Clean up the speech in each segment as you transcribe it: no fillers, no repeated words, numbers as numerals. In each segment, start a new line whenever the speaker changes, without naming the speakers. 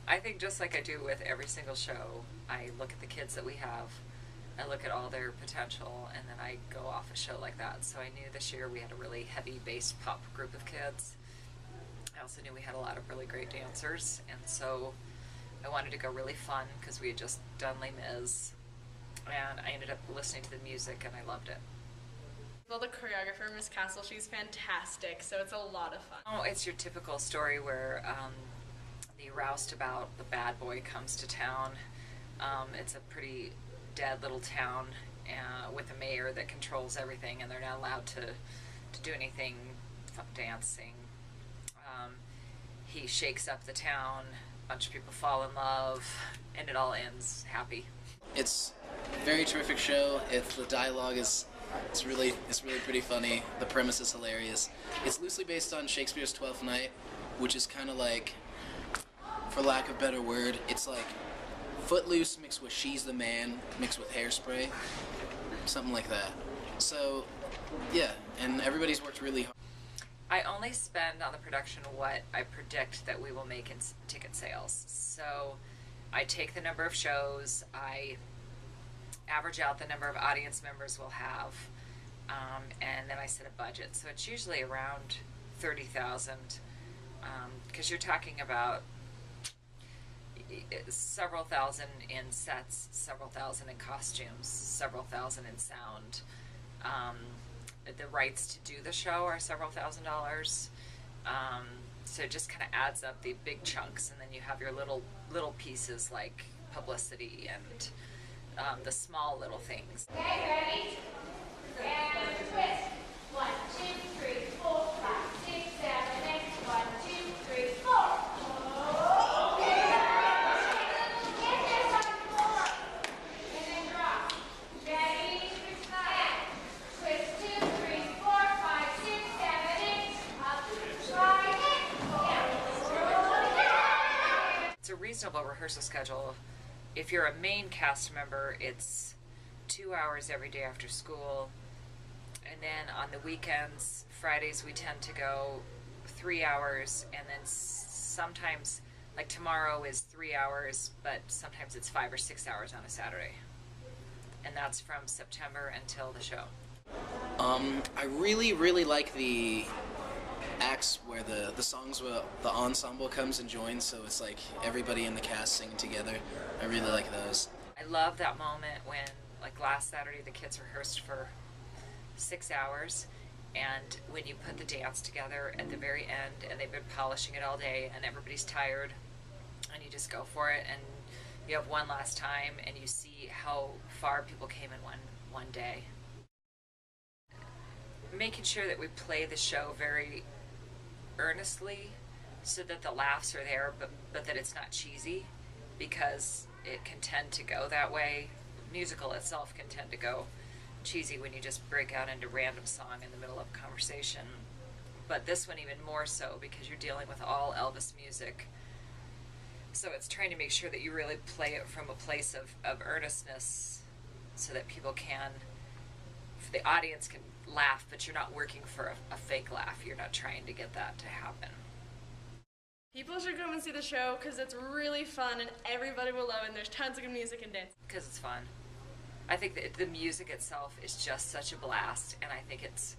I think just like I do with every single show, I look at the kids that we have, I look at all their potential, and then I go off a show like that. So I knew this year we had a really heavy bass pop group of kids. I also knew we had a lot of really great dancers, and so I wanted to go really fun because we had just done Les Mis, and I ended up listening to the music and I loved it.
Well, the choreographer, Miss Castle, she's fantastic, so it's a lot of fun.
Oh, it's your typical story where the roustabout, the bad boy, comes to town. It's a pretty dead little town with a mayor that controls everything, and they're not allowed to do anything dancing. He shakes up the town, a bunch of people fall in love, and it all ends happy.
It's a very terrific show. The dialogue is it's really pretty funny. The premise is hilarious. It's loosely based on Shakespeare's Twelfth Night, which is kind of like, for lack of a better word, it's like Footloose mixed with She's the Man mixed with Hairspray, something like that. So, yeah, and everybody's worked really hard.
I only spend on the production what I predict that we will make in ticket sales. So I take the number of shows, I average out the number of audience members we'll have, and then I set a budget. So it's usually around 30,000, because you're talking about several thousand in sets, several thousand in costumes, several thousand in sound. The rights to do the show are several $1,000s. So it just kind of adds up the big chunks, and then you have your little pieces like publicity and the small little things.
Okay, ready? And twist. 1, 2, 3, 4, 5, 6, 7, 8. 1, 2, 3, 4.
It's a reasonable rehearsal schedule. If you're a main cast member, it's 2 hours every day after school. And then on the weekends, Fridays, we tend to go 3 hours. And then sometimes, like tomorrow is 3 hours, but sometimes it's 5 or 6 hours on a Saturday. And that's from September until the show.
I really like the acts where the songs where the ensemble comes and joins, so it's like everybody in the cast singing together. I really like those.
I love that moment when, like last Saturday, the kids rehearsed for 6 hours, and when you put the dance together at the very end, and they've been polishing it all day, and everybody's tired, and you just go for it, and you have one last time, and you see how far people came in one day. Making sure that we play the show very earnestly so that the laughs are there, but that it's not cheesy, because it can tend to go that way. Musical itself can tend to go cheesy when you just break out into random song in the middle of a conversation. But this one even more so, because you're dealing with all Elvis music. So it's trying to make sure that you really play it from a place of earnestness, so that people can, the audience can laugh, but you're not working for a fake laugh. You're not trying to get that to happen.
People should come and see the show because it's really fun and everybody will love it, and there's tons of good music and dance.
Because it's fun. I think that the music itself is just such a blast, and I think it's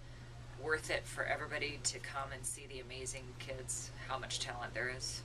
worth it for everybody to come and see the amazing kids, how much talent there is.